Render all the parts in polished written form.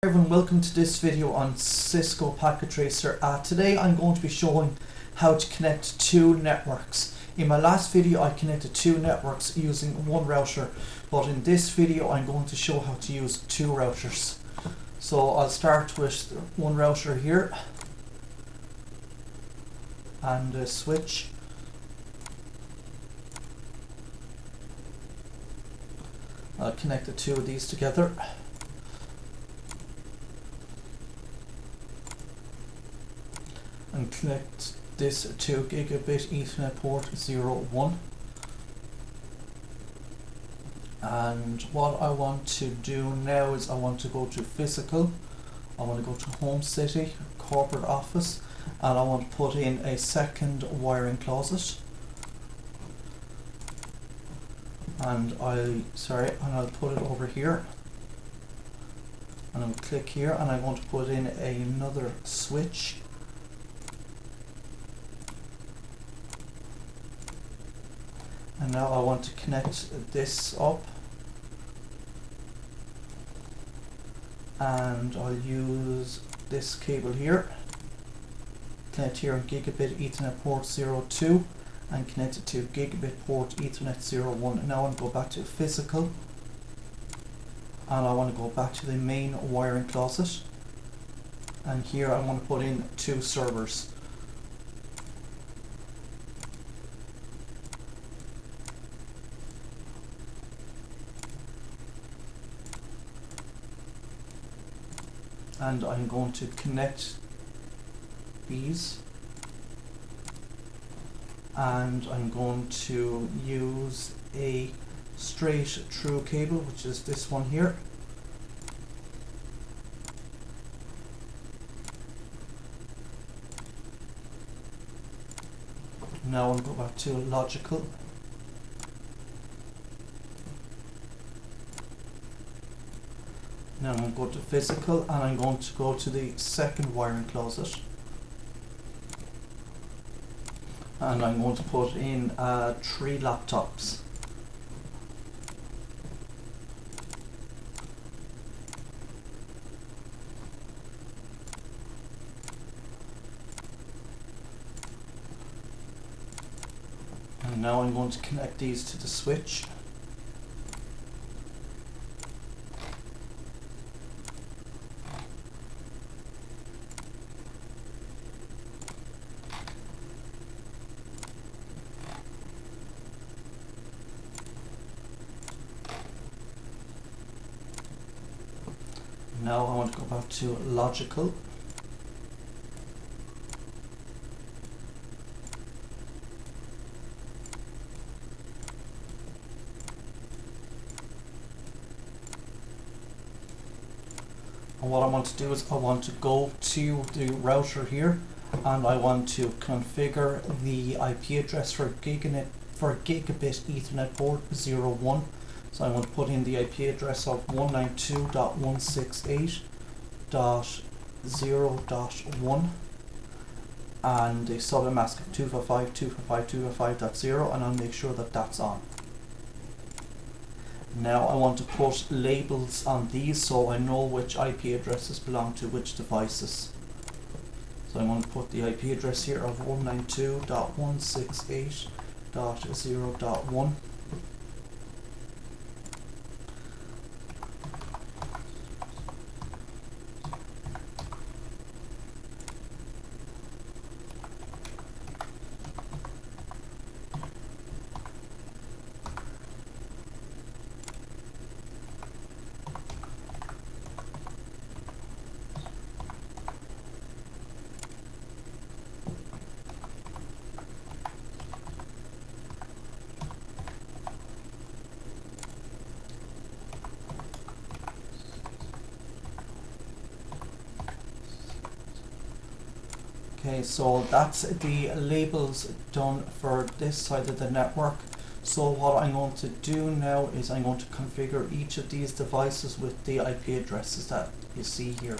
Everyone, welcome to this video on Cisco Packet Tracer. Today I'm going to be showing how to connect two networks. In my last video I connected two networks using one router, but in this video I'm going to show how to use two routers. So I'll start with one router here and a switch. I'll connect the two of these together. And connect this to gigabit Ethernet port 01. And what I want to do now is I want to go to physical, I want to go to home city, corporate office, and I want to put in a second wiring closet. And I'll put it over here. And I'll click here and I want to put in another switch. And now I want to connect this up, and I'll use this cable here, connect here on gigabit Ethernet port 02 and connect it to gigabit port Ethernet 01. And now I want to go back to physical and I want to go back to the main wiring closet, and here I want to put in two servers. And I'm going to connect these, and I'm going to use a straight through cable, which is this one here. Now I'll go back to logical. Now I'm going to go to physical and I'm going to go to the second wiring closet. And I'm going to put in 3 laptops. And now I'm going to connect these to the switch. Now I want to go back to logical. And what I want to do is I want to go to the router here and I want to configure the IP address for gigabit Ethernet port 01. So I'm going to put in the IP address of 192.168.0.1 and the subnet mask of 255.255.255.0, and I'll make sure that that's on. Now I want to put labels on these so I know which IP addresses belong to which devices. So I'm going to put the IP address here of 192.168.0.1. Okay, so that's the labels done for this side of the network. So what I'm going to do now is I'm going to configure each of these devices with the IP addresses that you see here.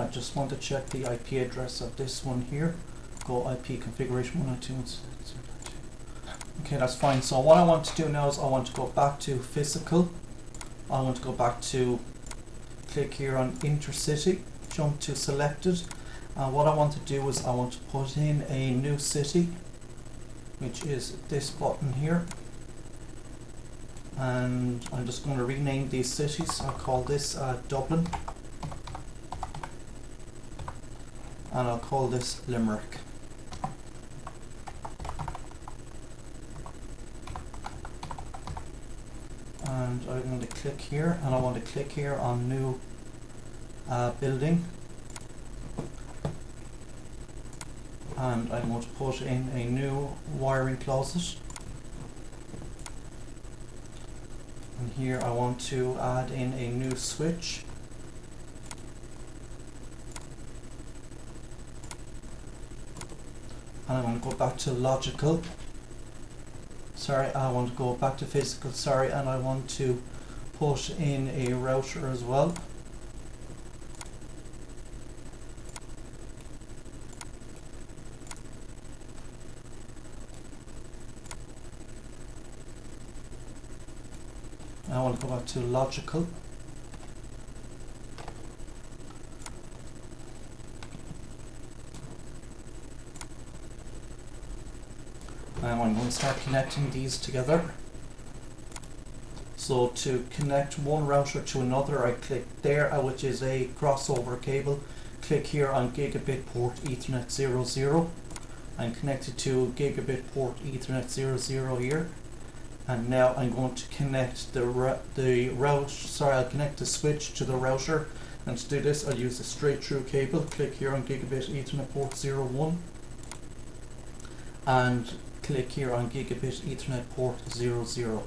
I just want to check the IP address of this one here. Go IP configuration 192. Okay, that's fine. So what I want to do now is I want to go back to physical. I want to go back to click here on intercity, jump to selected. And what I want to do is I want to put in a new city, which is this button here. And I'm just going to rename these cities. I'll call this Dublin. And I'll call this Limerick. And I'm going to click here, and I want to click here on new building. And I'm going to put in a new wiring closet. And here I want to add in a new switch. And I'm going to go back to logical. Sorry, I want to go back to physical, sorry, and I want to put in a router as well. I want to go back to logical. Now I'm going to start connecting these together. So to connect one router to another, I click there, which is a crossover cable. Click here on gigabit port Ethernet 00 and connect it to gigabit port Ethernet 00 here. And now I'm going to connect I'll connect the switch to the router. And to do this, I'll use a straight through cable. Click here on gigabit Ethernet port 01 and click here on gigabit Ethernet port 00.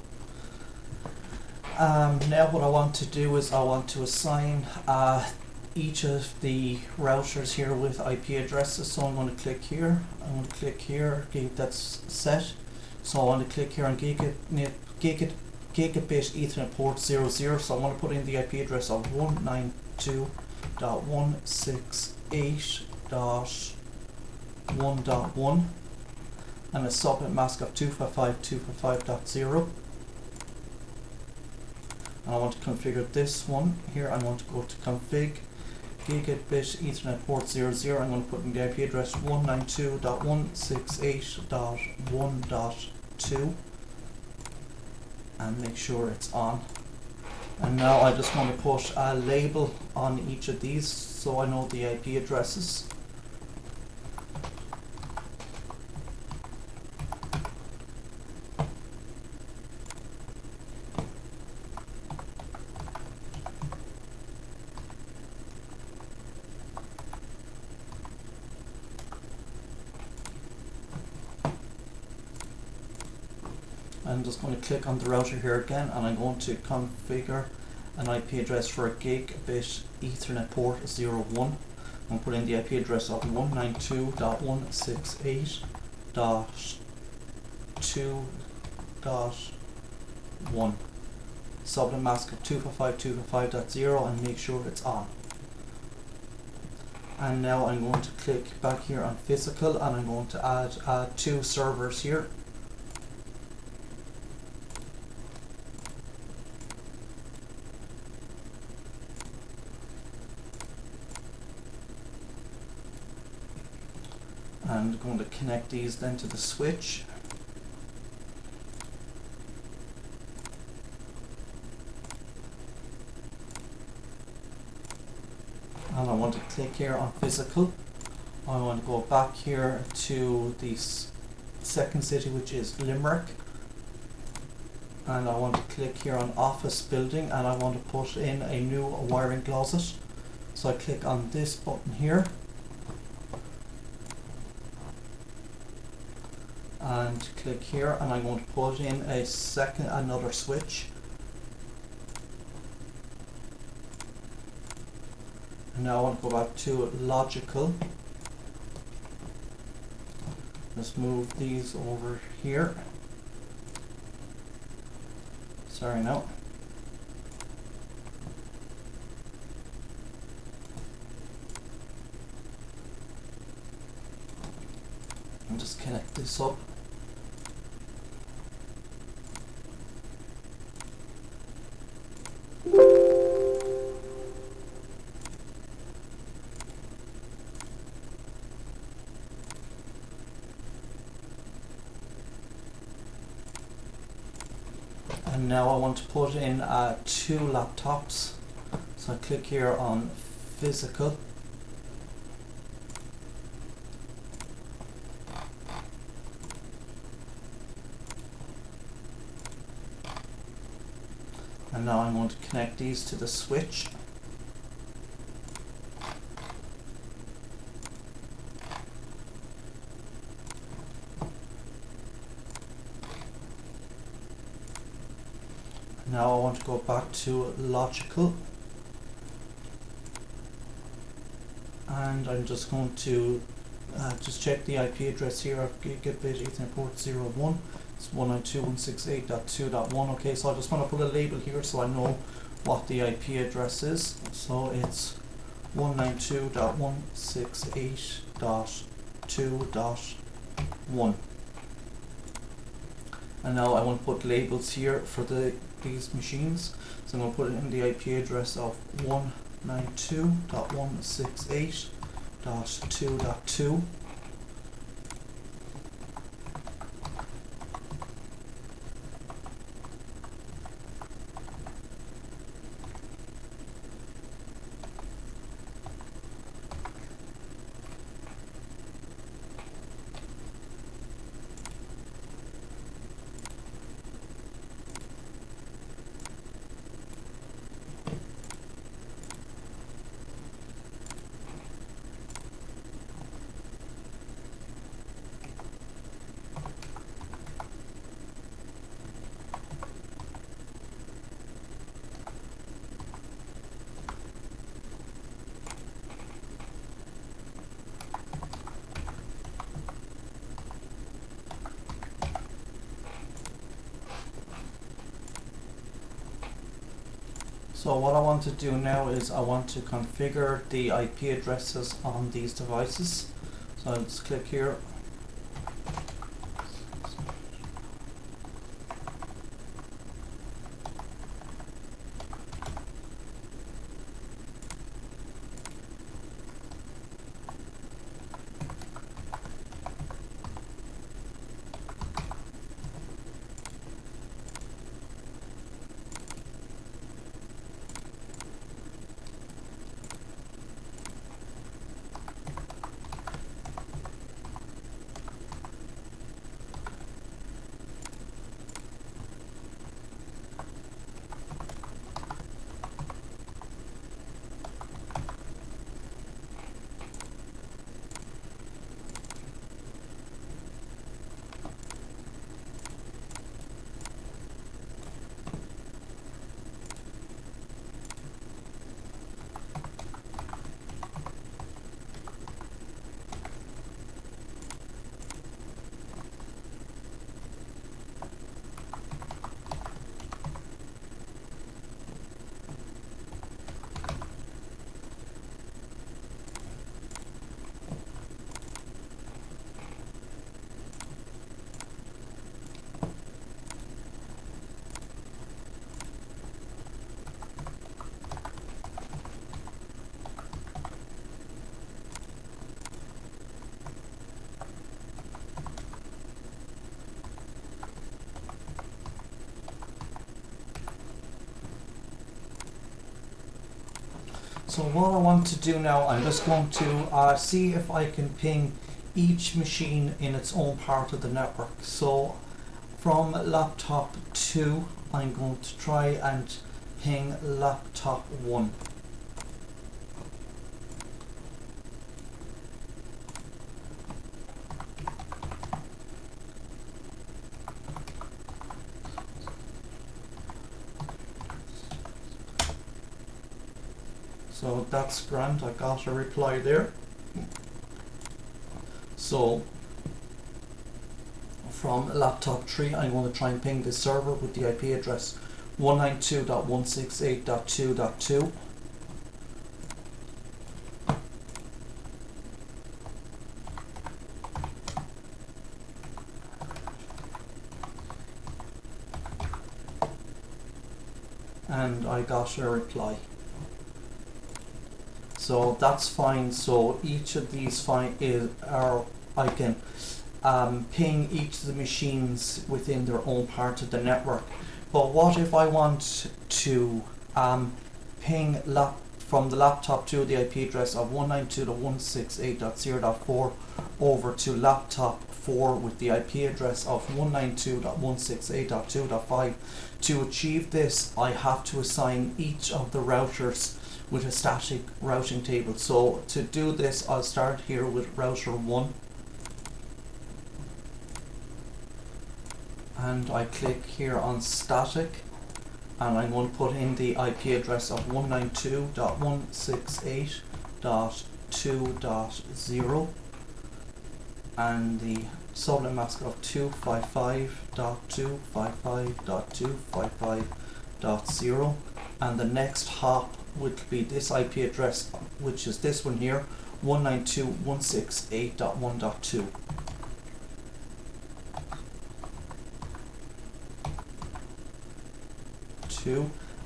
Now what I want to do is I want to assign each of the routers here with IP addresses. So I'm going to click here. I'm going to click here. Okay, that's set. So I want to click here on gigabit Ethernet port 00. So I want to put in the IP address of 192.168.1.1 and a subnet mask of 255.255.0. And I want to configure this one here. I want to go to config gigabit Ethernet port 00. I'm going to put in the IP address 192.168.1.2 and make sure it's on. And now I just want to put a label on each of these so I know the IP addresses. I'm just going to click on the router here again, and I'm going to configure an IP address for a gigabit Ethernet port 01. I'm putting the IP address of 192.168.2.1, subnet mask of 255.255.0, and make sure it's on. And now I'm going to click back here on physical, and I'm going to add two servers here. And I'm going to connect these then to the switch. And I want to click here on physical. I want to go back here to the second city, which is Limerick. And I want to click here on office building, and I want to put in a new wiring closet. So I click on this button here. And click here, and I'm going to put in another switch. And now I want to go back to logical. Let's move these over here. Sorry, no. just connect this up. And now I want to put in 2 laptops. So I click here on physical. And now I'm going to connect these to the switch. Now I want to go back to logical, and I'm just going to just check the IP address here of gigabit Ethernet port 01. It's 192.168.2.1. Okay, so I just want to put a label here so I know what the IP address is. So it's 192.168.2.1. And now I want to put labels here for these machines. So I'm going to put in the IP address of 192.168.2.2. So what I want to do now is I want to configure the IP addresses on these devices. So I'll just click here. So what I want to do now, I'm just going to see if I can ping each machine in its own part of the network. So from laptop 2, I'm going to try and ping laptop 1. So that's grand, I got a reply there. So from laptop 3, I'm going to try and ping this server with the IP address 192.168.2.2. and I got a reply. So that's fine. So each of these I can ping each of the machines within their own part of the network. But what if I want to ping from the laptop to the IP address of 192.168.0.4 over to laptop 4 with the IP address of 192.168.2.5? To achieve this, I have to assign each of the routers with a static routing table. So to do this, I'll start here with router 1. And I click here on static, and I'm going to put in the IP address of 192.168.2.0 and the subnet mask of 255.255.255.0, and the next hop would be this IP address, which is this one here, 192.168.1.2.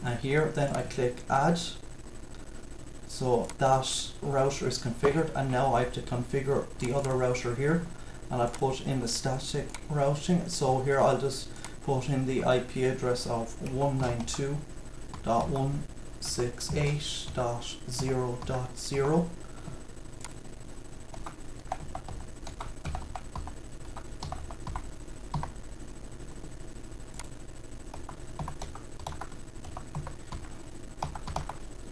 And here then I click add. So that router is configured, and now I have to configure the other router here, and I put in the static routing. So here I'll just put in the IP address of 192.168.0.0.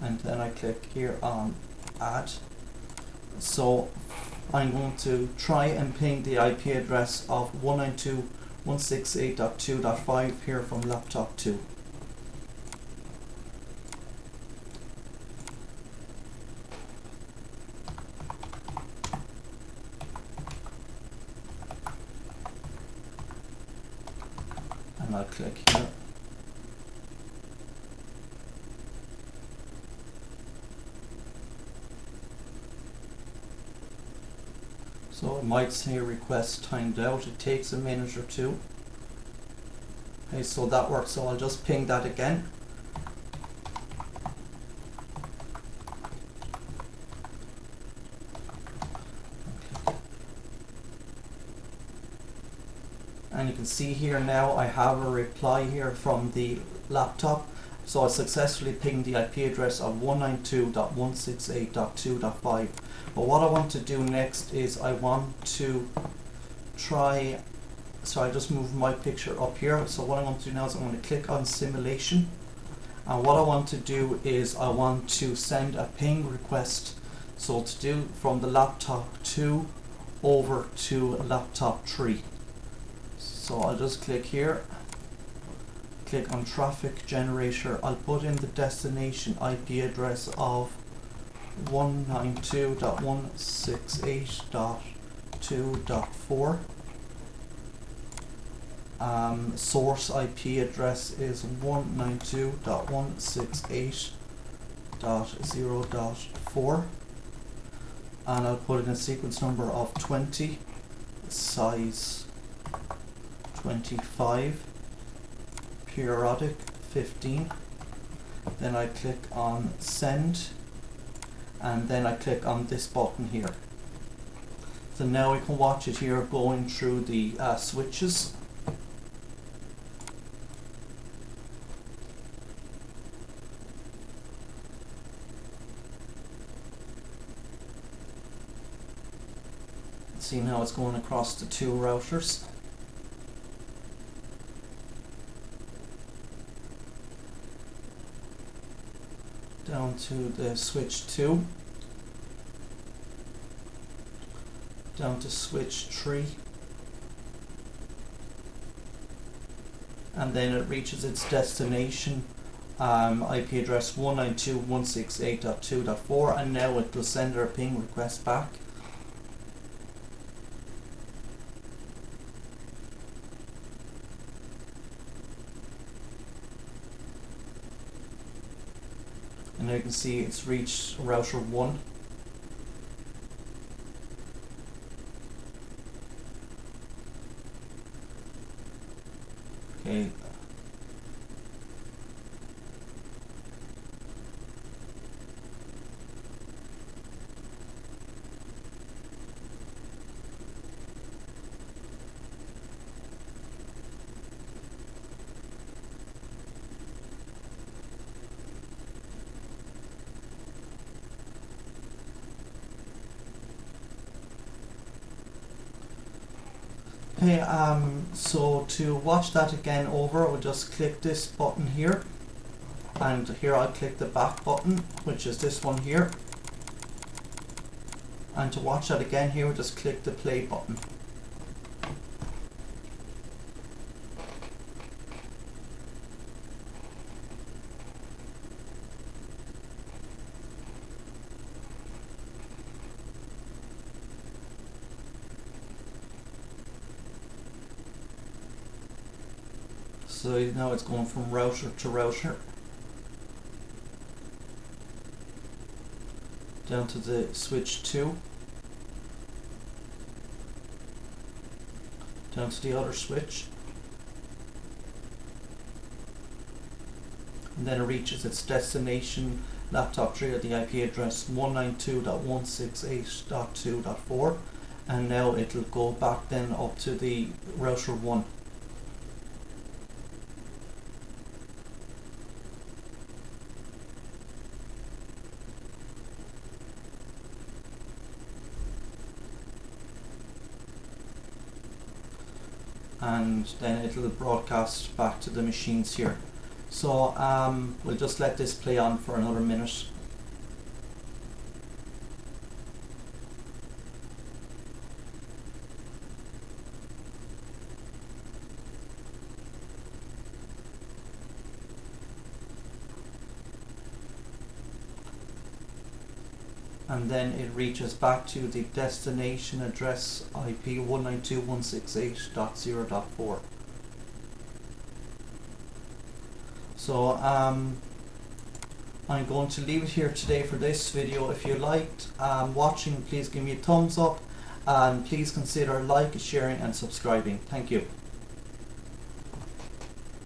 And then I click here on add. So I'm going to try and ping the IP address of 192.168.2.5 here from laptop 2. And I'll click here. So it might say request timed out. It takes a minute or two. Okay, so that works. So I'll just ping that again. Okay. And you can see here now I have a reply here from the laptop. So I successfully pinged the IP address of 192.168.2.5. But what I want to do next is I want to try, so I just move my picture up here. So what I want to do now is I'm going to click on simulation. And what I want to do is I want to send a ping request. So to do from the laptop 2 over to laptop 3. So I'll just click here. Click on traffic generator. I'll put in the destination IP address of 192.168.2.4. Source IP address is 192.168.0.4, and I'll put in a sequence number of 20, size 25, periodic 15. Then I click on send, and then I click on this button here. So now we can watch it here going through the switches. See now it's going across the two routers. Down to the switch 2, down to switch 3, and then it reaches its destination IP address 192.168.2.4, and now it will send our ping request back. And now you can see it's reached router 1. Okay. Okay, so to watch that again over, we'll just click this button here, and here I'll click the back button, which is this one here, and to watch that again here, we'll just click the play button. So now it's going from router to router, down to the switch 2, down to the other switch, and then it reaches its destination laptop tree at the IP address 192.168.2.4, and now it'll go back then up to the router 1. And then it'll broadcast back to the machines here. So we'll just let this play on for another minute. And then it reaches back to the destination address IP 192.168.0.4. So I'm going to leave it here today for this video. If you liked watching, please give me a thumbs up, and please consider liking, sharing and subscribing. Thank you.